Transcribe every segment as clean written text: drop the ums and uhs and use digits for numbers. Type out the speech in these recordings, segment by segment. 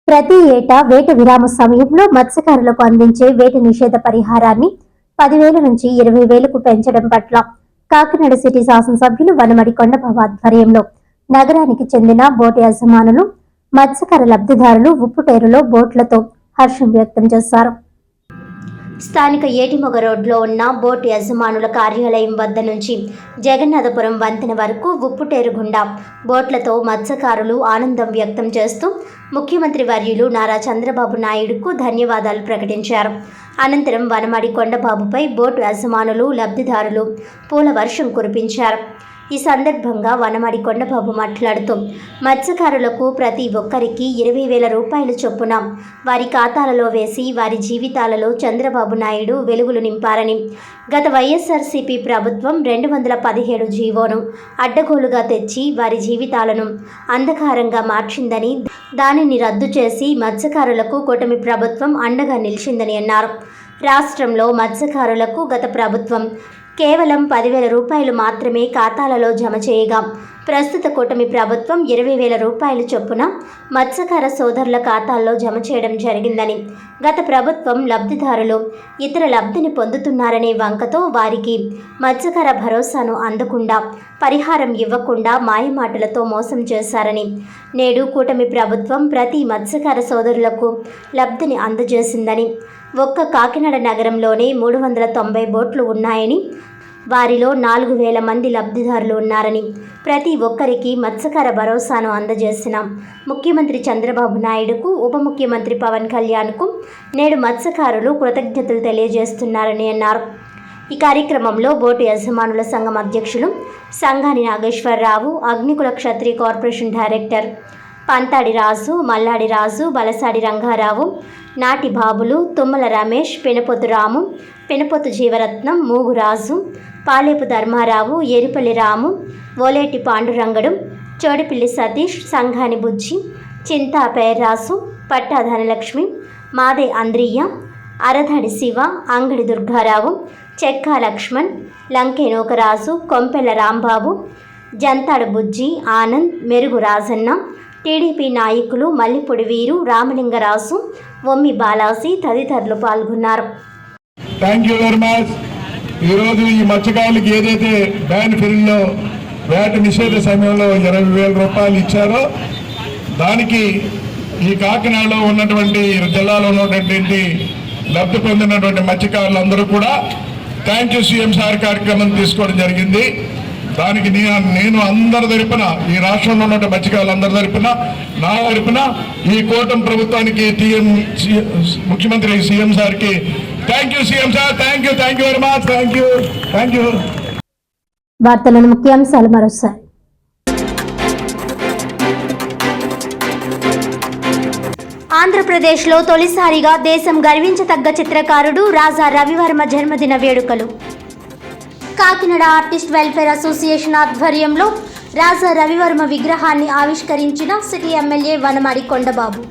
ప్రతి ఏటా వేట విరామ సమయంలో మత్స్యకారులకు అందించే వేట నిషేధ పరిహారాన్ని 10,000 నుంచి 20,000కు పెంచడం పట్ల కాకినాడ సిటీ శాసనసభ్యులు వనమడి కొండబాబు ఆధ్వర్యంలో నగరానికి చెందిన బోటు యజమానులు, మత్స్యకార లబ్ధిదారులు ఉప్పుటేరులో బోట్లతో హర్షం వ్యక్తం చేశారు. స్థానిక ఏటిమొగ రోడ్లో ఉన్న బోటు యజమానుల కార్యాలయం వద్ద నుంచి జగన్నాథపురం వంతెన వరకు ఉప్పుటేరు గుండా బోట్లతో మత్స్యకారులు ఆనందం వ్యక్తం చేస్తూ ముఖ్యమంత్రి వర్యులు నారా చంద్రబాబు నాయుడుకు ధన్యవాదాలు ప్రకటించారు. అనంతరం వనమడి కొండబాబుపై బోటు యజమానులు, లబ్ధిదారులు పూల వర్షం కురిపించారు. ఈ సందర్భంగా వనమడి కొండబాబు మాట్లాడుతూ మత్స్యకారులకు ప్రతి ఒక్కరికి 20,000 రూపాయల చొప్పున వారి ఖాతాలలో వేసి వారి జీవితాలలో చంద్రబాబు నాయుడు వెలుగులు నింపారని, గత వైఎస్ఆర్సీపీ ప్రభుత్వం 217 జీవోను అడ్డగోలుగా తెచ్చి వారి జీవితాలను అంధకారంగా మార్చిందని, దానిని రద్దు చేసి మత్స్యకారులకు కూటమి ప్రభుత్వం అండగా నిలిచిందని అన్నారు. రాష్ట్రంలో మత్స్యకారులకు గత ప్రభుత్వం కేవలం 10,000 రూపాయలు మాత్రమే ఖాతాలలో జమ చేయగా, ప్రస్తుత కూటమి ప్రభుత్వం 20,000 రూపాయల చొప్పున మత్స్యకార సోదరుల ఖాతాల్లో జమ చేయడం జరిగిందని, గత ప్రభుత్వం లబ్ధిదారులు ఇతర లబ్ధిని పొందుతున్నారనే వంకతో వారికి మత్స్యకార భరోసాను అందకుండా, పరిహారం ఇవ్వకుండా మాయమాటలతో మోసం చేశారని, నేడు కూటమి ప్రభుత్వం ప్రతి మత్స్యకార సోదరులకు లబ్ధిని అందజేసిందని, ఒక్క కాకినాడ నగరంలోనే 390 బోట్లు ఉన్నాయని, వారిలో 4,000 మంది లబ్ధిదారులు ఉన్నారని, ప్రతి ఒక్కరికి మత్స్యకార భరోసాను అందజేసిన ముఖ్యమంత్రి చంద్రబాబు నాయుడుకు, ఉప ముఖ్యమంత్రి పవన్ కళ్యాణ్కు నేడు మత్స్యకారులు కృతజ్ఞతలు తెలియజేస్తున్నారని అన్నారు. ఈ కార్యక్రమంలో బోటు యజమానుల సంఘం అధ్యక్షులు సంగాని నాగేశ్వరరావు, అగ్నికుల క్షత్రియ కార్పొరేషన్ డైరెక్టర్ పంతాడి రాజు, మల్లాడి రాజు, బలసాడి రంగారావు, నాటి బాబులు, తుమ్మల రమేష్, పెనపొత్తు రాము, పెనపొత్తు జీవరత్నం, మూగురాజు, పాలేపు ధర్మారావు, ఎరిపల్లి రాము, ఓలేటి పాండురంగడు, చోడిపిల్లి సతీష్, సంఘాని బుజ్జి, చింతా పేర్రాసు, పట్టా ధనలక్ష్మి, మాదే అంద్రియ్య, అరధడి శివ, అంగడి దుర్గారావు, చెక్కా లక్ష్మణ్, లంకే నూకరాజు, కొంపెల్ల రాంబాబు, జంతాడు బుజ్జి, ఆనంద్, మెరుగు రాజన్న, టీడీపీ నాయకులు మల్లిపొడి వీరు, రామలింగరాజు, వమ్మి బాలాజీ తదితరులు పాల్గొన్నారు. Thank you very much. ఈరోజు ఈ మత్స్యకారులకు ఏదైతే బ్యాన్ ఫిరిల్లో వేట నిషేధ సమయంలో 20,000 రూపాయలు ఇచ్చారో, దానికి ఈ కాకినాడలో ఉన్నటువంటి జిల్లాలో ఉన్నటువంటి లబ్ధి పొందినటువంటి మత్స్యకారులందరూ కూడా థ్యాంక్ యూ సీఎం సార్ కార్యక్రమం తీసుకోవడం జరిగింది. దానికి నేను అందరి తరపున, ఈ రాష్ట్రంలో ఉన్న మత్స్యకారులందరి తరపున, నా తరపున ఈ కూటమి ప్రభుత్వానికి, ముఖ్యమంత్రి సీఎం సార్కి thank you CM sir, thank you very much, thank you. వార్తలను ముఖ్యాంశాలు మరోసారి. ఆంధ్రప్రదేశ్లో తొలిసారిగా దేశం గర్వించదగ్గ చిత్రకారుడు రాజా రవివర్మ జన్మదిన వేడుకలు. కాకినాడ ఆర్టిస్ట్ వెల్ఫేర్ అసోసియేషన్ ఆధ్వర్యంలో రాజా రవివర్మ విగ్రహాన్ని ఆవిష్కరించిన సిటీ ఎమ్మెల్యే వనమడి కొండబాబు.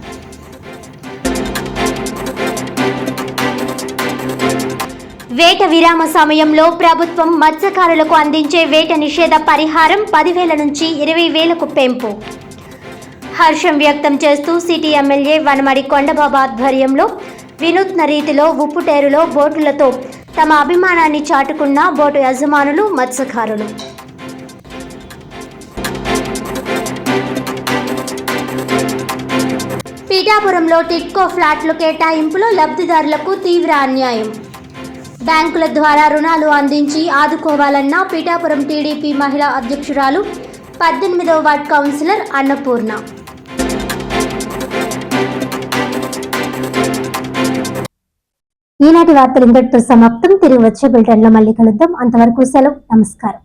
వేట విరామ సమయంలో ప్రభుత్వం మత్స్యకారులకు అందించే వేట నిషేధ పరిహారం 10,000 నుంచి 20,000కు పెంపు. హర్షం వ్యక్తం చేస్తూ సిటీ ఎమ్మెల్యే వనమడి కొండబాబు ఆధ్వర్యంలో వినూత్న రీతిలో ఉప్పుటేరులో బోటులతో తమ అభిమానాన్ని చాటుకున్న బోటు యజమానులు, మత్స్యకారులు. పీఠాపురంలో టిట్కో ఫ్లాట్లు కేటాయింపులో లబ్ధిదారులకు తీవ్ర అన్యాయం. బ్యాంకుల ద్వారా రుణాలు అందించి ఆదుకోవాలన్న పీఠాపురం టీడీపీ మహిళా అధ్యక్షురాలు 18వ వార్డ్ కౌన్సిలర్ అన్నపూర్ణ. ఈనాటి వార్తలు ఇంతటితో సమాప్తం. తిరిగి వచ్చే బులెటిన్లో మళ్ళీ కలుద్దాం. అంతవరకు సెలవు. నమస్కారం.